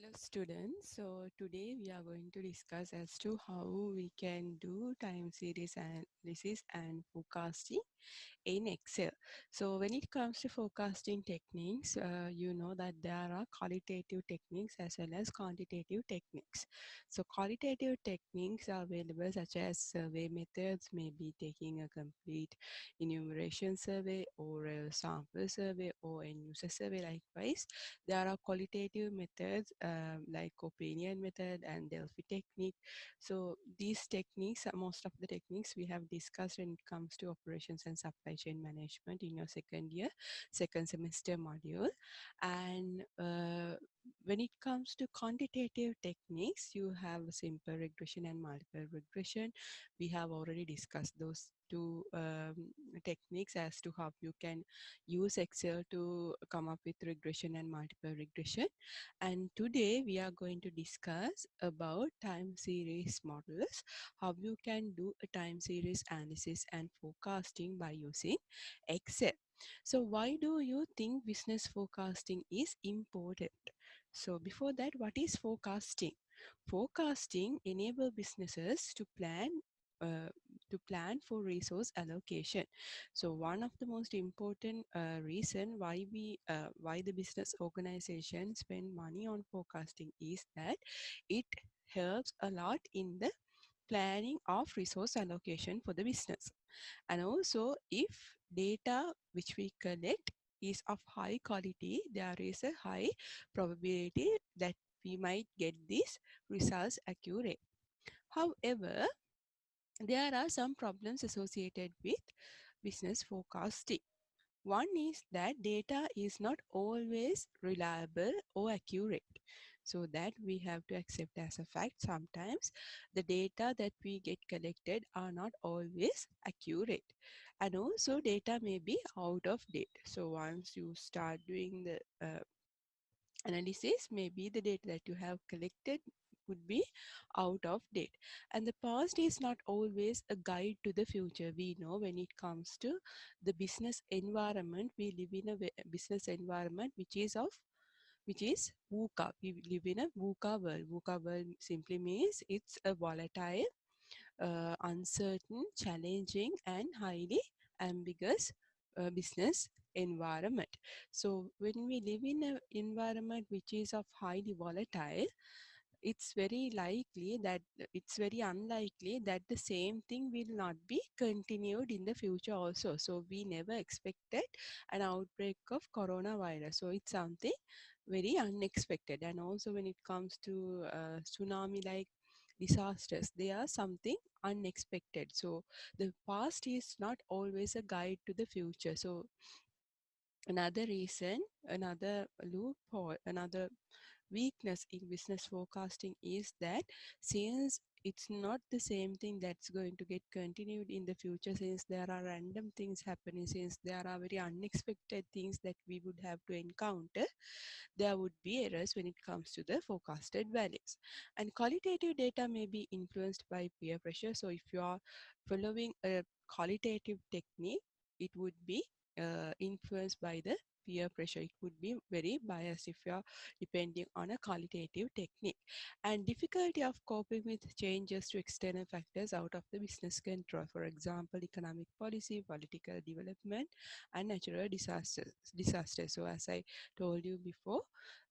Hello students. So today we are going to discuss as to how we can do time series analysis and forecasting in Excel. So when it comes to forecasting techniques, you know that there are qualitative techniques as well as quantitative techniques. So qualitative techniques are available such as survey methods, maybe taking a complete enumeration survey or a sample survey or a user survey. Likewise, there are qualitative methods like opinion method and Delphi technique. So these techniques, most of the techniques we have discussed when it comes to operations and supply chain management in your second year, second semester module. And when it comes to quantitative techniques, you have simple regression and multiple regression. We have already discussed those two techniques as to how you can use Excel to come up with regression and multiple regression. And today we are going to discuss about time series models, how you can do a time series analysis and forecasting by using Excel. So why do you think business forecasting is important? So before that, what is forecasting? Forecasting enable businesses uh, to plan for resource allocation. So one of the most important reason why the business organization spend money on forecasting is that it helps a lot in the planning of resource allocation for the business. And also, if data which we collect is of high quality, there is a high probability that we might get these results accurate. However, there are some problems associated with business forecasting. One is that data is not always reliable or accurate. So that we have to accept as a fact. Sometimes the data that we get collected are not always accurate. And also data may be out of date. So once you start doing the analysis, maybe the data that you have collected could be out of date. And the past is not always a guide to the future. We know when it comes to the business environment, we live in a business environment which is VUCA. We live in a VUCA world. VUCA world simply means it's a volatile, uncertain, challenging, and highly ambiguous business environment. So when we live in an environment which is of highly volatile, it's very unlikely that the same thing will not be continued in the future also. So we never expected an outbreak of coronavirus. So it's something very unexpected. And also when it comes to tsunami like disasters, they are something unexpected. So the past is not always a guide to the future. So another reason, another loophole, another weakness in business forecasting is that since it's not the same thing that's going to get continued in the future, since there are random things happening, since there are very unexpected things that we would have to encounter, there would be errors when it comes to the forecasted values. And qualitative data may be influenced by peer pressure. So if you are following a qualitative technique, it would be influenced by the peer pressure. It would be very biased if you are depending on a qualitative technique. And difficulty of coping with changes to external factors out of the business control. For example, economic policy, political development, and natural disasters. So as I told you before,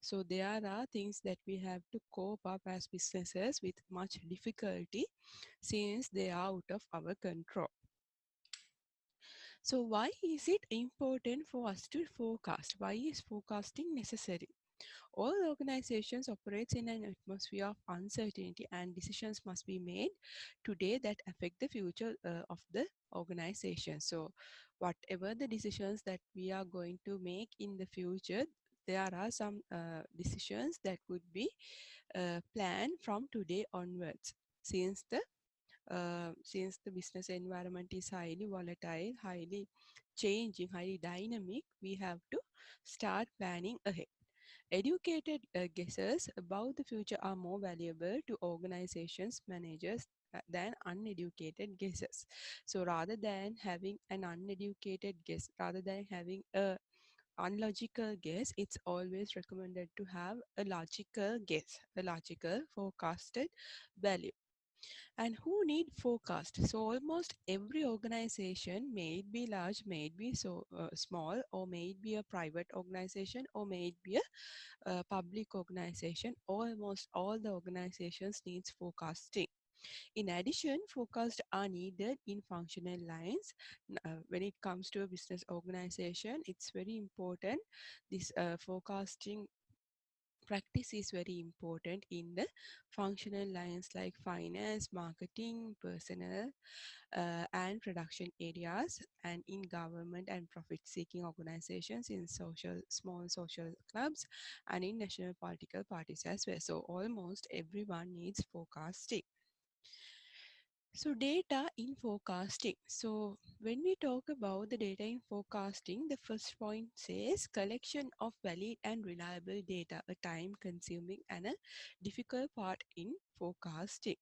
so there are things that we have to cope up as businesses with much difficulty since they are out of our control. So why is it important for us to forecast? Why is forecasting necessary? All organizations operate in an atmosphere of uncertainty, and decisions must be made today that affect the future of the organization. So whatever the decisions that we are going to make in the future, there are some decisions that would be planned from today onwards. Since the business environment is highly volatile, highly changing, highly dynamic, we have to start planning ahead. Educated guesses about the future are more valuable to organizations, managers than uneducated guesses. So rather than having an uneducated guess, rather than having a unlogical guess, it's always recommended to have a logical guess, a logical forecasted value. And who need forecast? So almost every organization, may it be large, may it be small, or may it be a private organization, or may it be a public organization, almost all the organizations needs forecasting. In addition, forecasts are needed in functional lines. When it comes to a business organization, it's very important. This forecasting practice is very important in the functional lines like finance, marketing, personnel, and production areas, and in government and profit-seeking organizations, in small social clubs, and in national political parties as well. So almost everyone needs forecasting. So data in forecasting. So when we talk about the data in forecasting, the first point says collection of valid and reliable data, a time consuming and a difficult part in forecasting.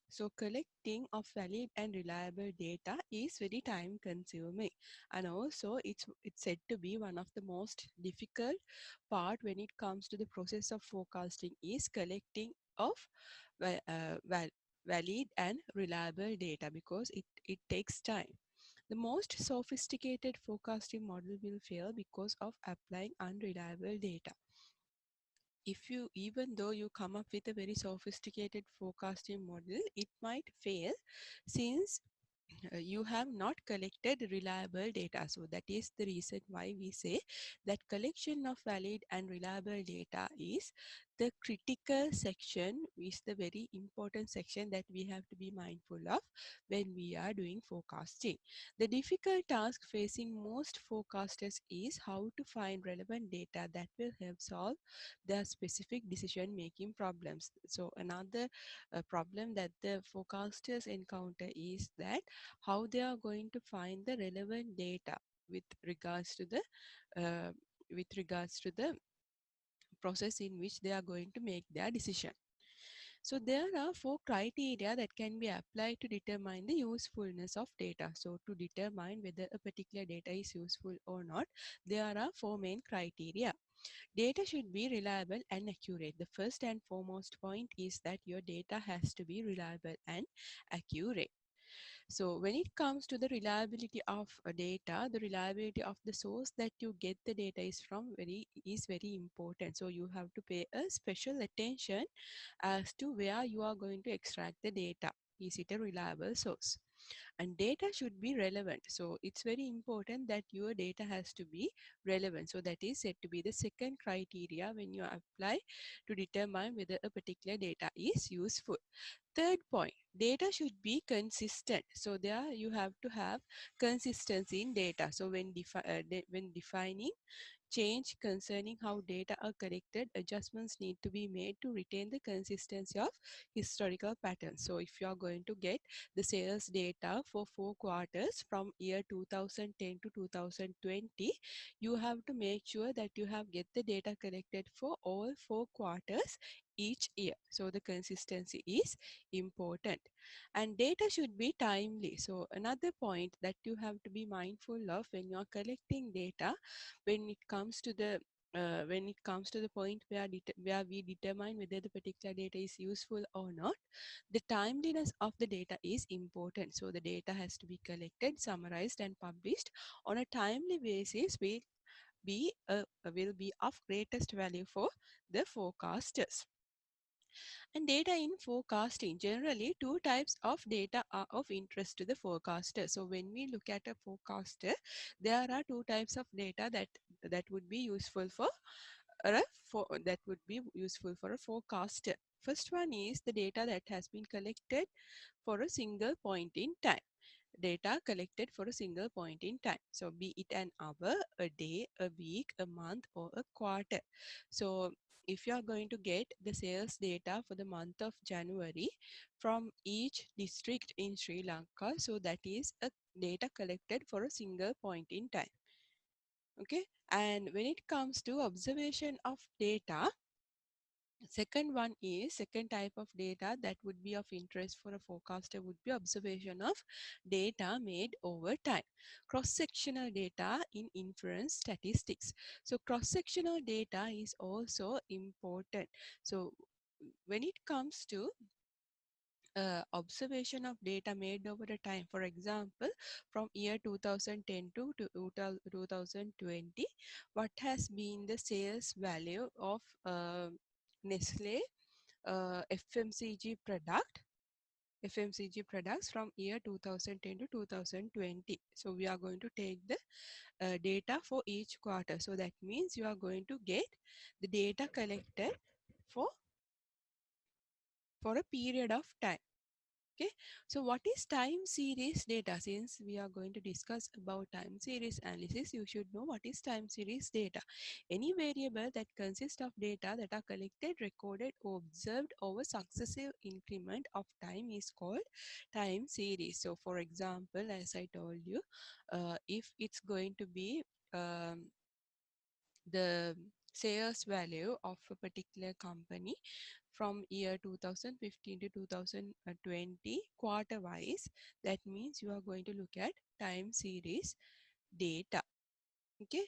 So collecting of valid and reliable data is very time consuming, and also it's said to be one of the most difficult part when it comes to the process of forecasting is collecting of va- uh, val- valid and reliable data, because it takes time. The most sophisticated forecasting model will fail because of applying unreliable data. If you, even though you come up with a very sophisticated forecasting model, it might fail since you have not collected reliable data. So that is the reason why we say that collection of valid and reliable data is the critical section, is the very important section that we have to be mindful of when we are doing forecasting. The difficult task facing most forecasters is how to find relevant data that will help solve their specific decision making problems. So another problem that the forecasters encounter is that how they are going to find the relevant data with regards to the uh, process in which they are going to make their decision. So there are four criteria that can be applied to determine the usefulness of data. So to determine whether a particular data is useful or not, there are four main criteria. Data should be reliable and accurate. The first and foremost point is that your data has to be reliable and accurate. So when it comes to the reliability of data, the reliability of the source that you get the data is very important. So you have to pay a special attention as to where you are going to extract the data. Is it a reliable source? And data should be relevant. So it's very important that your data has to be relevant. So that is said to be the second criteria when you apply to determine whether a particular data is useful. Third point, data should be consistent. So there you have to have consistency in data. So when defining change concerning how data are collected, adjustments need to be made to retain the consistency of historical patterns. So if you are going to get the sales data for 4 quarters from year 2010 to 2020, you have to make sure that you have get the data collected for all 4 quarters each year. So the consistency is important, and data should be timely. So another point that you have to be mindful of when you are collecting data, when it comes to the point where we determine whether the particular data is useful or not, the timeliness of the data is important. So the data has to be collected, summarized, and published on a timely basis will be of greatest value for the forecasters. And data in forecasting, generally two types of data are of interest to the forecaster. So when we look at a forecaster, there are two types of data that would be useful for a forecaster. First one is the data that has been collected for a single point in time. Data collected for a single point in time. So be it an hour, a day, a week, a month, or a quarter. So if you are going to get the sales data for the month of January from each district in Sri Lanka, so that is a data collected for a single point in time. Okay, and when it comes to observation of data, Second one is second type of data that would be of interest for a forecaster would be observation of data made over time. Cross-sectional data in inference statistics. So cross-sectional data is also important. So when it comes to observation of data made over a time, for example, from year 2010 to 2020, what has been the sales value of Nestle FMCG products from year 2010 to 2020. So we are going to take the data for each quarter. So that means you are going to get the data collected for a period of time. Okay, so what is time series data? Since we are going to discuss about time series analysis, you should know what is time series data. Any variable that consists of data that are collected, recorded, or observed over successive increment of time is called time series. So for example, as I told you, if it's going to be the sales value of a particular company from year 2015 to 2020 quarter wise, that means you are going to look at time series data. Okay,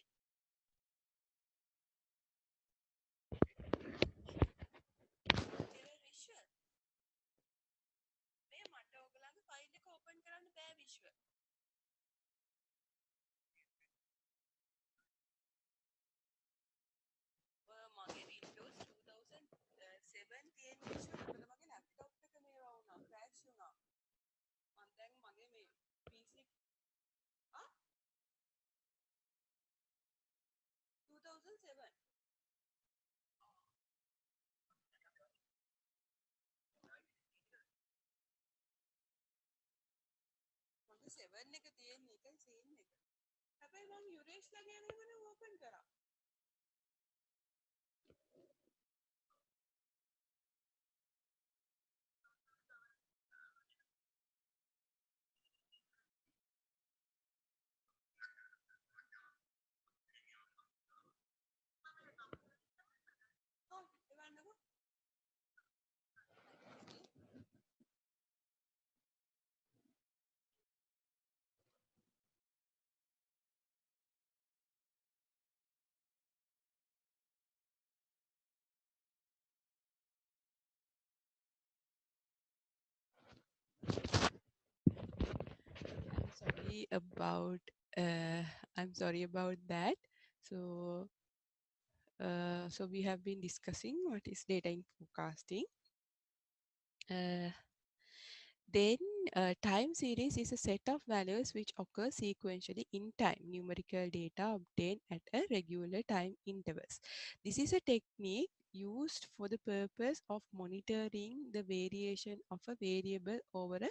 මගේ Windows 2007 තියෙන විශ්ව මොකද මගේ laptop එක මේවා වුණා crash වුණා මම දැන් මගේ මේ PC 2007 මගේ 7 එක තියෙන්නේ ඒකයි සීන් එක හැබැයි මම යුරේෂ් ලා ගේම මම ඕපන් කරා ඔව් එවන්නකෝ sorry about uh, I'm sorry about that. So we have been discussing what is data in forecasting. Uh, then time series is a set of values which occur sequentially in time, numerical data obtained at a regular time intervals. This is a technique used for the purpose of monitoring the variation of a variable over a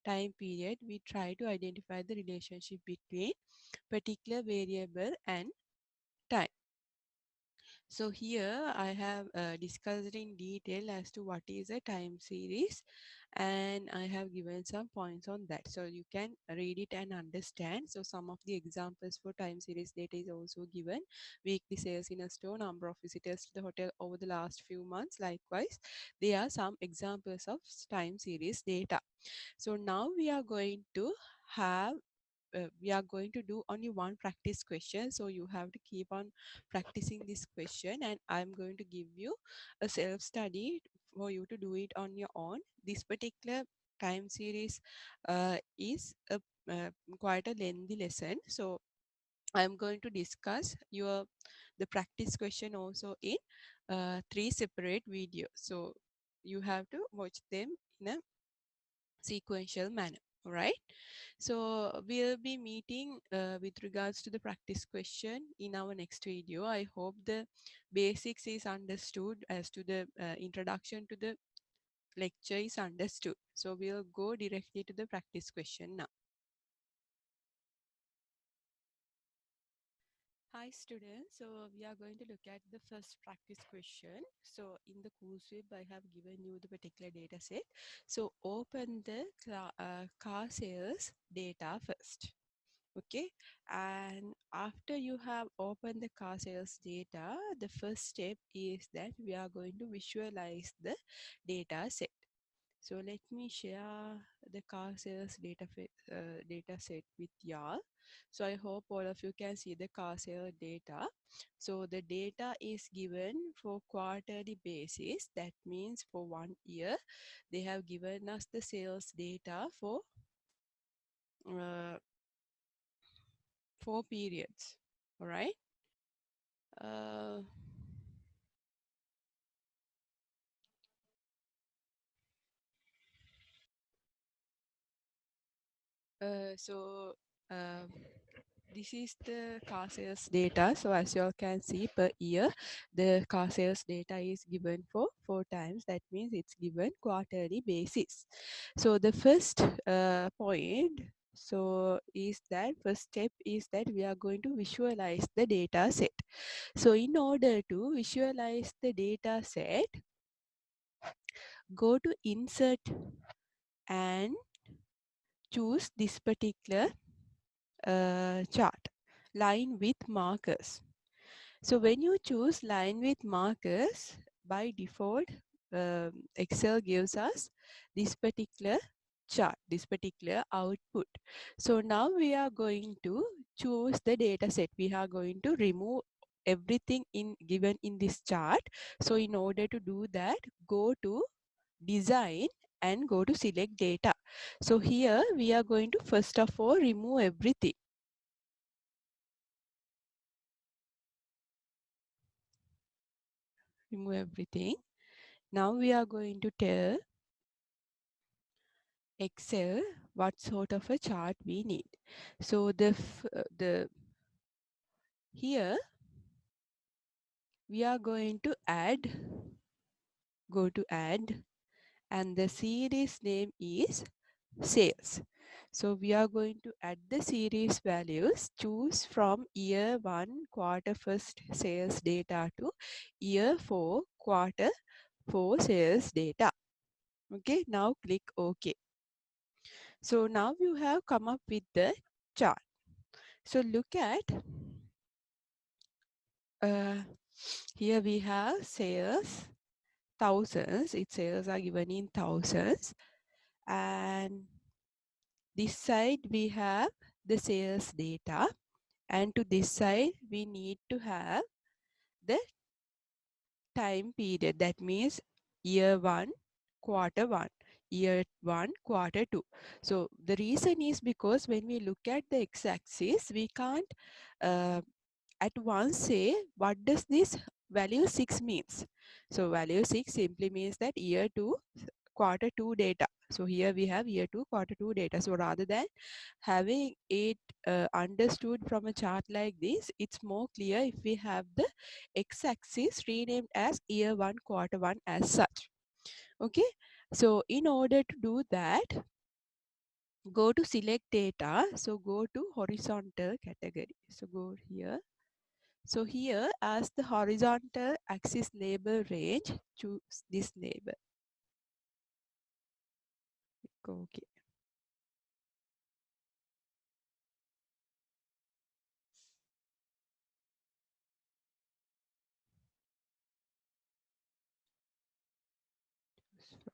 time period. We try to identify the relationship between particular variable and time. So here I have discussed in detail as to what is a time series, and I have given some points on that. So you can read it and understand. So some of the examples for time series data is also given. Weekly sales in a store, number of visitors to the hotel over the last few months. Likewise, there are some examples of time series data. So now have we are going to do only one practice question, so you have to keep on practicing this question, and I'm going to give you a self study for you to do it on your own. This particular time series is quite a lengthy lesson, so I'm going to discuss the practice question also in three separate videos, so you have to watch them in a sequential manner. All right, so we'll be meeting with regards to the practice question in our next video. I hope the basics is understood as to the introduction to the lecture is understood. So we'll go directly to the practice question now. Hi students, so we are going to look at the first practice question. So in the course web, I have given you the particular data set. So open the car sales data first. Okay, and after you have opened the car sales data, the first step is that we are going to visualize the data set. So let me share the car sales data set with y'all. So I hope all of you can see the car sale data. So the data is given for quarterly basis. That means for 1 year, they have given us the sales data for uh, 4 periods. All right. Uh, so uh, this is the car sales data. So as you all can see, per year, the car sales data is given for 4 times. That means it's given quarterly basis. So the first point, so is that first step is that we are going to visualize the data set. So in order to visualize the data set, go to insert and choose this particular chart, line with markers. So when you choose line with markers, by default, Excel gives us this particular chart, this particular output. So now we are going to choose the data set. We are going to remove everything given in this chart. So in order to do that, go to design and go to select data. So here we are going to first of all remove everything. Remove everything. Now we are going to tell Excel what sort of a chart we need. So the here we are going to add, go to add, and the series name is sales. So we are going to add the series values, choose from year 1 quarter first sales data to year 4 quarter 4 sales data. Okay, now click OK. So now you have come up with the chart. So look at uh, here we have sales thousands. Its sales are given in thousands, and this side we have the sales data, and to this side we need to have the time period. That means year 1 quarter 1, year 1 quarter 2. So the reason is because when we look at the x-axis, we can't uh, at once say what does this value 6 means. So value 6 simply means that year 2 quarter 2 data. So here we have year 2 quarter 2 data. So rather than having it understood from a chart like this, it's more clear if we have the x-axis renamed as year 1 quarter 1 as such. Okay, so in order to do that, go to select data. So go to horizontal category. So go here. So here as the horizontal axis label range, choose this label. Okay.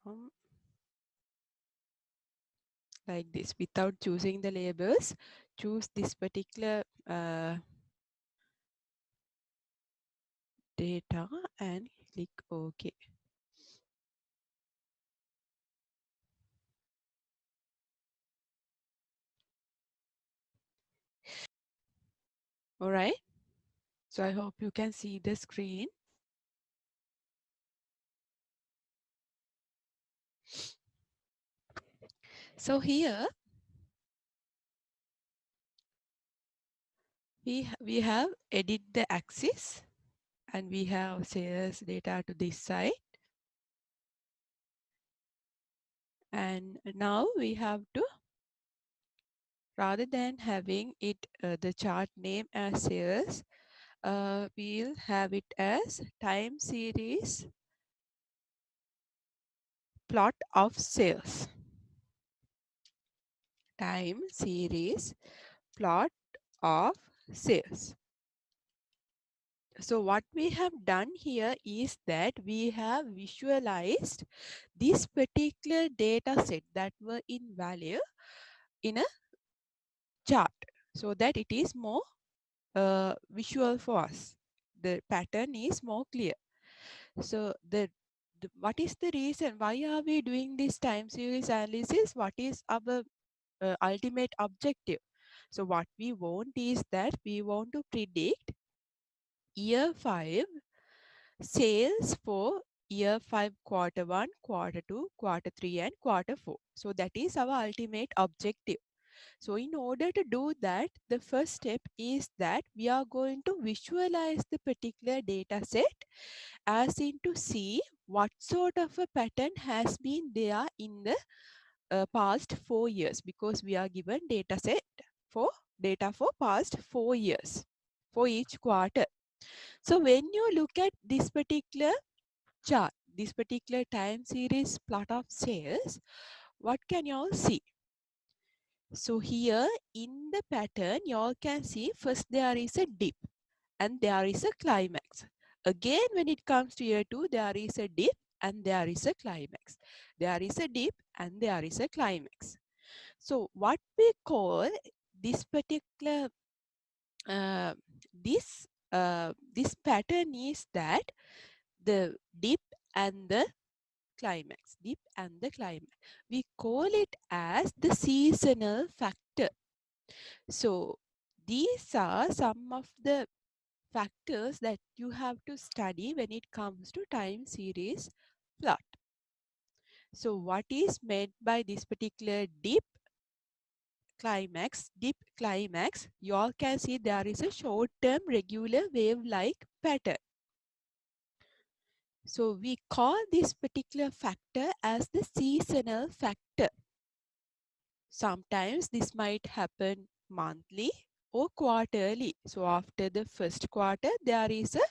From like this, without choosing the labels, choose this particular data and click OK. All right. So I hope you can see the screen. So here we have edit the axis, and we have sales data to this side. And now we have to, rather than having it the chart name as sales, we'll have it as time series plot of sales. Time series plot of sales. So what we have done here is that we have visualized this particular data set that were in value in a chart so that it is more visual for us. The pattern is more clear. So what is the reason? Why are we doing this time series analysis? What is our ultimate objective? So what we want is that we want to predict year 5 sales for year 5 quarter 1, quarter 2, quarter 3 and quarter 4. So that is our ultimate objective. So in order to do that, the first step is that we are going to visualize the particular data set as in to see what sort of a pattern has been there in the past 4 years, because we are given data set for data for past 4 years for each quarter. So when you look at this particular chart, this particular time series plot of sales, what can you all see? So here in the pattern, you all can see first there is a dip and there is a climax. Again, when it comes to year 2, there is a dip and there is a climax. There is a dip and there is a climax. So what we call this particular uh, this pattern is that the dip and the climax, dip and the climax. We call it as the seasonal factor. So these are some of the factors that you have to study when it comes to time series plot. So what is meant by this particular dip climax, you all can see there is a short-term regular wave-like pattern. So we call this particular factor as the seasonal factor. Sometimes this might happen monthly or quarterly. So after the first quarter, there is a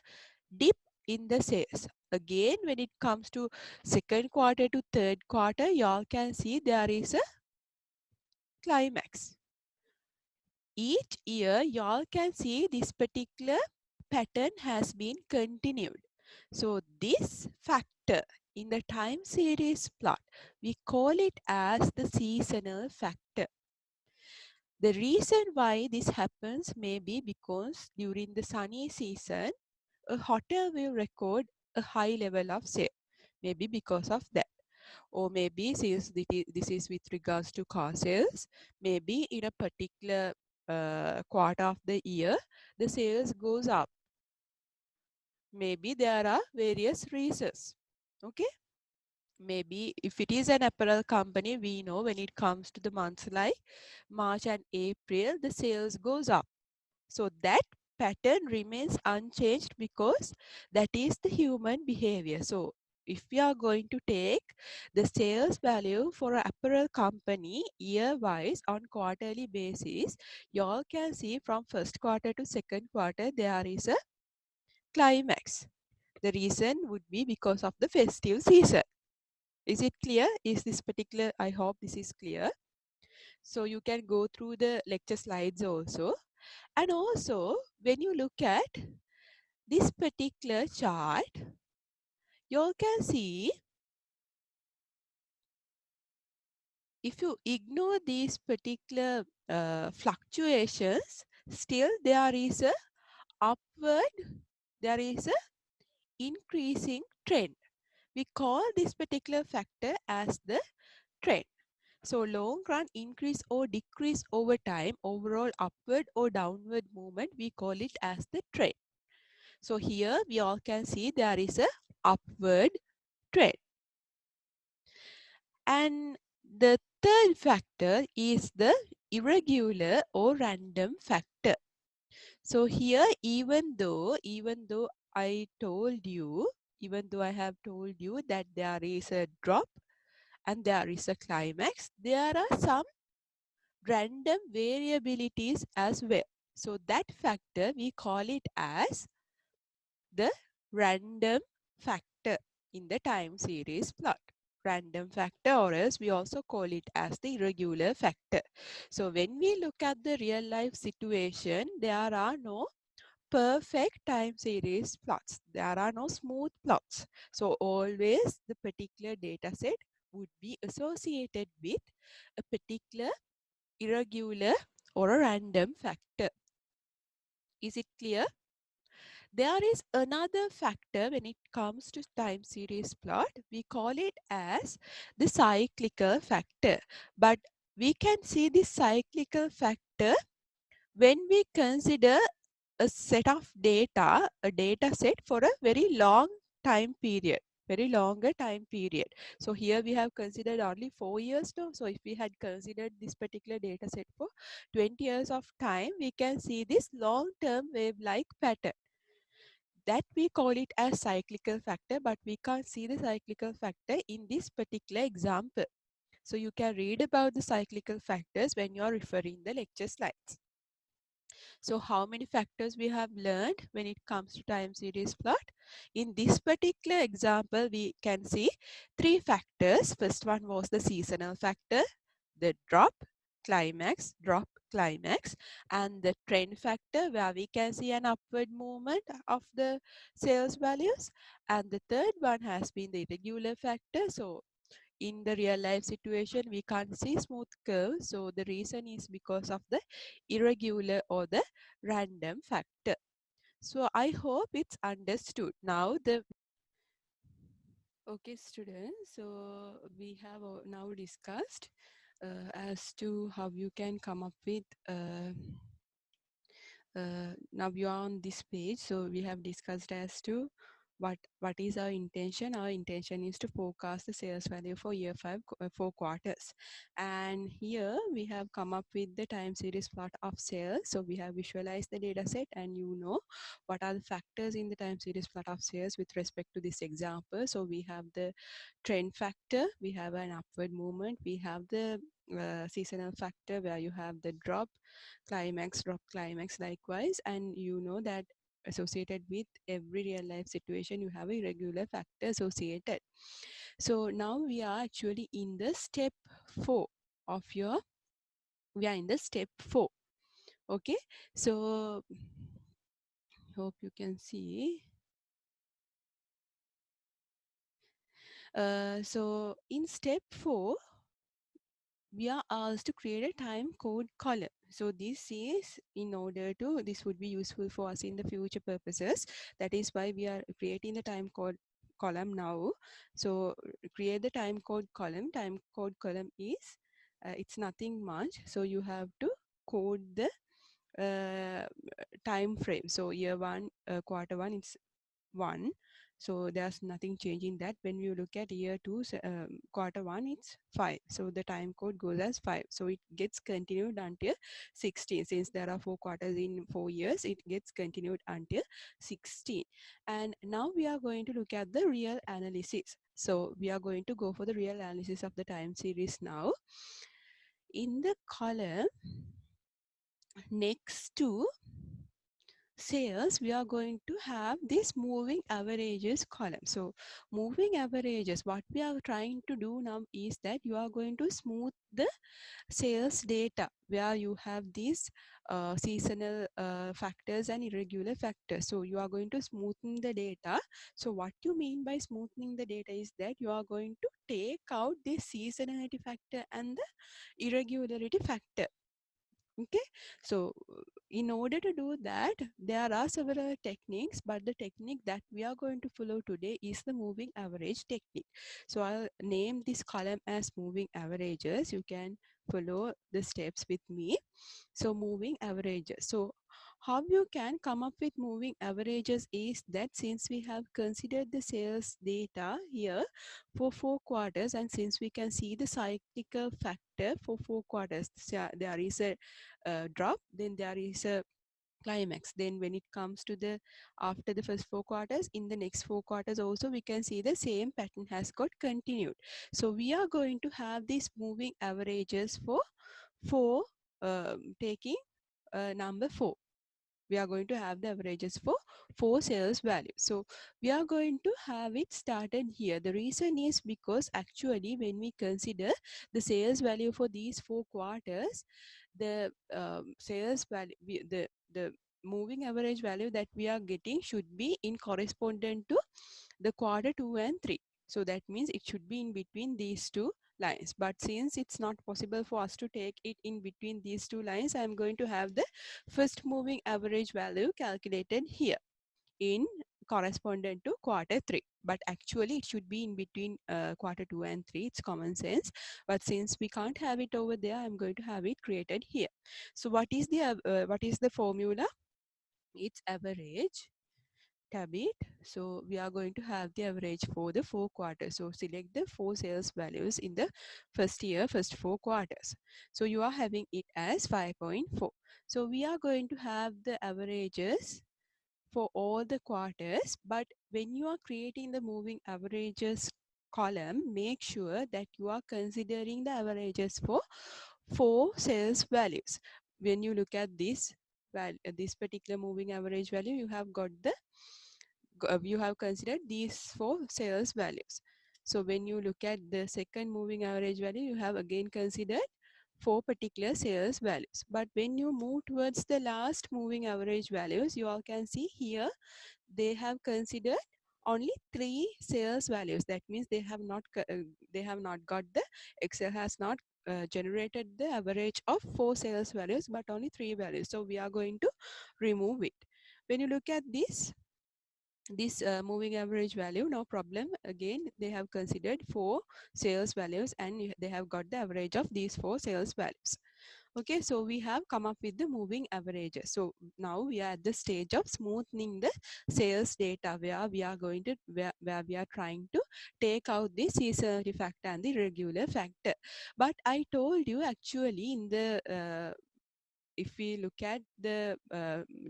dip in the sales. Again, when it comes to second quarter to third quarter, y'all can see there is a climax. Each year, y'all can see this particular pattern has been continued. So this factor in the time series plot, we call it as the seasonal factor. The reason why this happens may be because during the sunny season, a hotel will record a high level of sale. Maybe because of that. Or maybe since this is with regards to car sales, maybe in a particular quarter of the year, the sales goes up. Maybe there are various reasons. Okay. Maybe if it is an apparel company, we know when it comes to the months like March and April, the sales goes up. So that pattern remains unchanged because that is the human behavior. So if we are going to take the sales value for an apparel company year-wise on quarterly basis, you all can see from first quarter to second quarter, there is a climax. The reason would be because of the festive season. Is it clear? Is this particular, I hope this is clear. So you can go through the lecture slides also. And also, when you look at this particular chart, you all can see if you ignore these particular fluctuations, still there is a upward, there is a increasing trend. We call this particular factor as the trend. So long run increase or decrease over time, overall upward or downward movement, we call it as the trend. So here we all can see there is a upward trend. And the third factor is the irregular or random factor. So here, even though I told you, even though I have told you that there is a drop and there is a climax, there are some random variabilities as well. So that factor, we call it as the random factor in the time series plot. random factor, or else we also call it as the irregular factor. So when we look at the real life situation, there are no perfect time series plots. There are no smooth plots. So always the particular data set would be associated with a particular irregular or a random factor. Is it clear? There is another factor when it comes to time series plot. We call it as the cyclical factor. But we can see the cyclical factor when we consider a set of data, a data set for a very long time period, very longer time period. So here we have considered only 4 years now. So if we had considered this particular data set for 20 years of time, we can see this long-term wave-like pattern. That we call it as cyclical factor, but we can't see the cyclical factor in this particular example. So you can read about the cyclical factors when you are referring the lecture slides. So how many factors we have learned when it comes to time series plot? In this particular example, we can see three factors. First one was the seasonal factor, the drop, climax, and the trend factor where we can see an upward movement of the sales values. And the third one has been the irregular factor. So in the real life situation, we can't see smooth curves. So the reason is because of the irregular or the random factor. So I hope it's understood. Now the okay students, so we have now discussed as to how you can come up with now you are on this page. So we have discussed as to what is our intention. Our intention is to forecast the sales value for year 5 4 quarters, and here we have come up with the time series plot of sales. So we have visualized the data set, and you know what are the factors in the time series plot of sales with respect to this example. So we have the trend factor, we have an upward movement, we have the seasonal factor where you have the drop climax likewise, and you know that associated with every real life situation you have a regular factor associated. So now we are actually in the step 4 of your we are in the step 4. Okay, so hope you can see. So in step 4 we are asked to create a time code column. So this is in order to, this would be useful for us in the future purposes. That is why we are creating the time code column now. So create the time code column. Time code column is, it's nothing much. So you have to code the time frame. So year 1, quarter 1, it's 1. So there's nothing changing that. When you look at year 2, quarter 1, it's 5. So the time code goes as 5. So it gets continued until 16. Since there are 4 quarters in 4 years, it gets continued until 16. And now we are going to look at the real analysis. So we are going to go for the real analysis of the time series now. In the column next to sales, we are going to have this moving averages column. So moving averages, what we are trying to do now is that you are going to smooth the sales data where you have these seasonal factors and irregular factors. So you are going to smoothen the data. So what you mean by smoothing the data is that you are going to take out the seasonality factor and the irregularity factor. Okay, so in order to do that, there are several techniques, but the technique that we are going to follow today is the moving average technique. So I'll name this column as moving averages. You can follow the steps with me. So moving averages. So how you can come up with moving averages is that since we have considered the sales data here for 4 quarters, and since we can see the cyclical factor for 4 quarters, so there is a drop, then there is a climax. Then when it comes to the after the first 4 quarters, in the next 4 quarters also we can see the same pattern has got continued. So we are going to have these moving averages for taking number 4. we are going to have the averages for four sales values. So we are going to have it started here. The reason is because actually when we consider the sales value for these 4 quarters, the sales value, the moving average value that we are getting should be in correspondent to the quarter 2 and 3. So that means it should be in between these two lines. But since it's not possible for us to take it in between these two lines, I'm going to have the first moving average value calculated here in correspondent to quarter 3, but actually it should be in between quarter 2 and 3. It's common sense, but since we can't have it over there, I'm going to have it created here. So what is the formula? It's average, tab it. So we are going to have the average for the 4 quarters. So select the 4 sales values in the first year, first 4 quarters. So you are having it as 5.4. So we are going to have the averages for all the quarters, but when you are creating the moving averages column, make sure that you are considering the averages for 4 sales values. When you look at this particular moving average value, you have got the you have considered these 4 sales values. So when you look at the second moving average value, you have again considered 4 particular sales values. But when you move towards the last moving average values, you all can see here they have considered only 3 sales values. That means they have not got the Excel has not generated the average of 4 sales values, but only 3 values. So we are going to remove it. When you look at this moving average value, no problem. Again, they have considered 4 sales values and they have got the average of these 4 sales values. Okay, so we have come up with the moving averages. So now we are at the stage of smoothing the sales data where we are going to where we are trying to take out the seasonality factor and the regular factor. But I told you actually in the if we look at the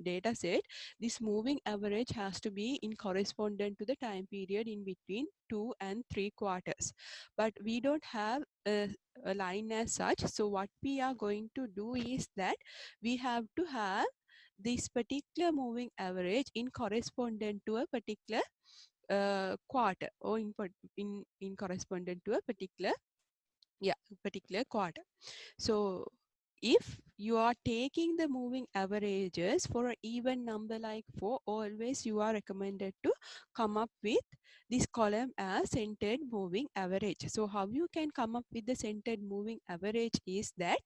data set, this moving average has to be in correspondent to the time period in between 2 and 3 quarters. But we don't have a line as such. So what we are going to do is that we have to have this particular moving average in correspondent to a particular quarter, or in correspondent to a particular quarter. So if you are taking the moving averages for an even number like 4, always you are recommended to come up with this column as centered moving average. So how you can come up with the centered moving average is that,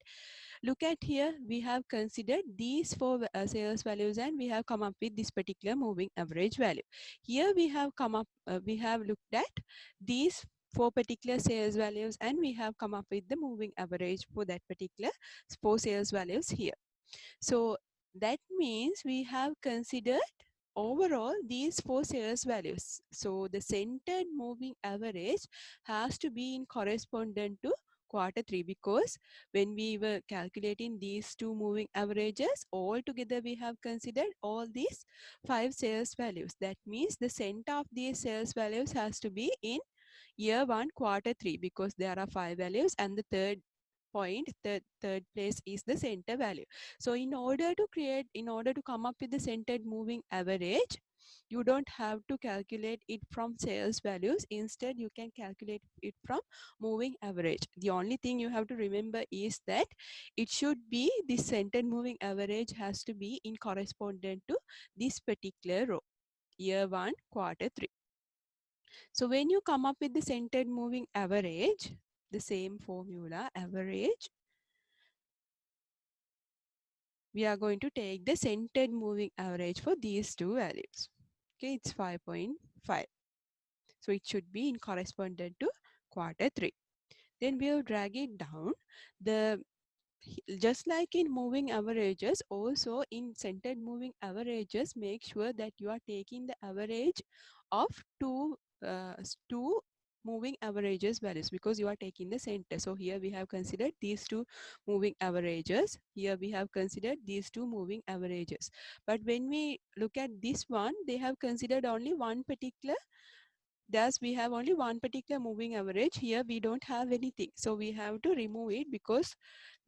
look at here, we have considered these 4 sales values and we have come up with this particular moving average value. Here we have looked at these 4 particular sales values and we have come up with the moving average for that particular 4 sales values here. So that means we have considered overall these 4 sales values. So the centered moving average has to be in correspondent to quarter 3, because when we were calculating these two moving averages, all together we have considered all these 5 sales values. That means the center of these sales values has to be in year 1 quarter 3, because there are 5 values and the third place is the center value. So in order to come up with the centered moving average, you don't have to calculate it from sales values. Instead, you can calculate it from moving average. The only thing you have to remember is that it should be the centered moving average has to be in correspondent to this particular row, year 1 quarter 3. So when you come up with the centered moving average, the same formula, average, we are going to take the centered moving average for these two values. Okay, it's 5.5. So it should be in correspondent to quarter 3. Then we'll drag it down. The just like in moving averages, also in centered moving averages, make sure that you are taking the average of two moving averages values, because you are taking the center. So here we have considered these two moving averages. Here we have considered these two moving averages. But when we look at this one, they have considered only one particular thus we have only one particular moving average. Here we don't have anything, so we have to remove it because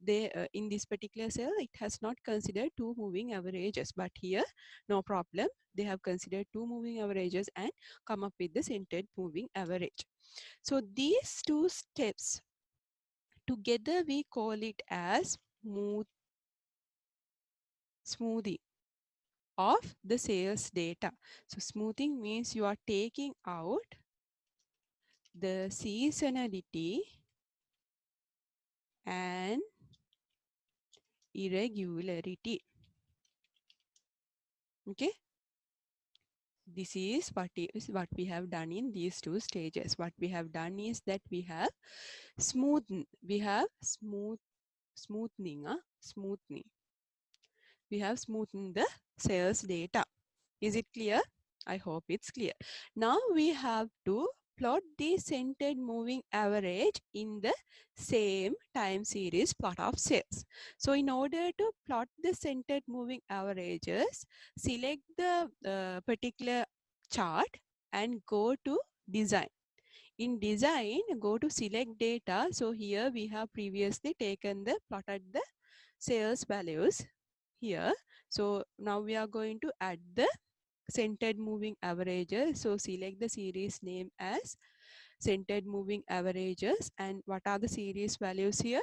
they in this particular cell it has not considered two moving averages, but here no problem, they have considered two moving averages and come up with the centered moving average. So these two steps together we call it as smoothing of the sales data. So smoothing means you are taking out the seasonality and irregularity. Okay, this is what we have done in these two stages. What we have done is that we have smoothing, we have smoothened the sales data. Is it clear? I hope it's clear. Now we have to plot the centered moving average in the same time series plot of sales. So in order to plot the centered moving averages, select the particular chart and go to design. In design, go to select data. So here we have previously plotted the sales values here. So now we are going to add the centered moving averages. So select the series name as centered moving averages, and what are the series values here?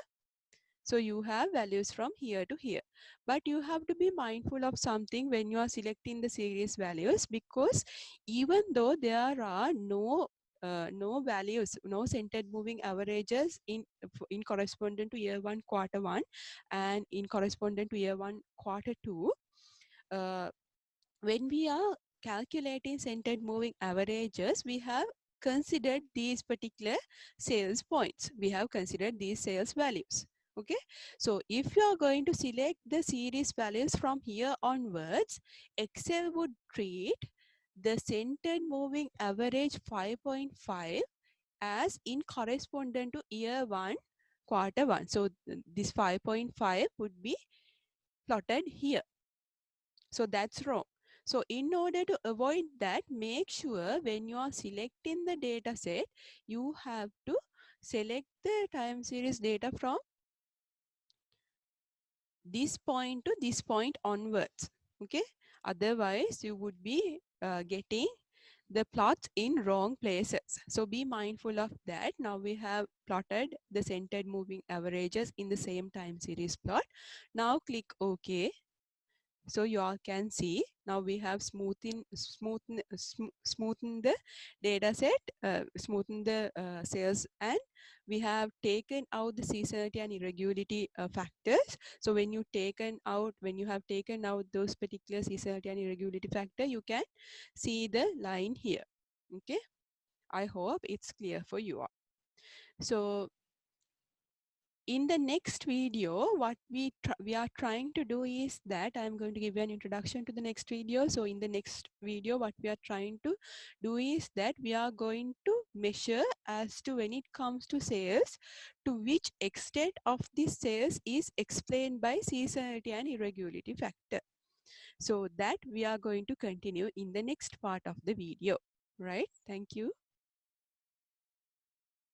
So you have values from here to here, but you have to be mindful of something when you are selecting the series values, because even though there are no values, no centered moving averages in correspondent to year 1 quarter 1 and in correspondent to year 1 quarter 2, uh, when we are calculating centered moving averages, we have considered these particular sales points. We have considered these sales values. Okay, so if you are going to select the series values from here onwards, Excel would treat the centered moving average 5.5 as in correspondent to year 1 quarter 1. So this 5.5 would be plotted here. So that's wrong. So in order to avoid that, make sure when you are selecting the data set, you have to select the time series data from this point to this point onwards. Okay, otherwise you would be getting the plots in wrong places. So be mindful of that. Now we have plotted the centered moving averages in the same time series plot. Now click OK. So you all can see now we have smoothen the data set, smoothen the sales, and we have taken out the seasonality and irregularity factors. So when you have taken out those particular seasonality and irregularity factor, you can see the line here. Okay, I hope it's clear for you all. So in the next video, what we are trying to do is that I'm going to give you an introduction to the next video. So in the next video, what we are trying to do is that we are going to measure as to when it comes to sales, to which extent of this sales is explained by seasonality and irregularity factor. So that we are going to continue in the next part of the video, right? Thank you.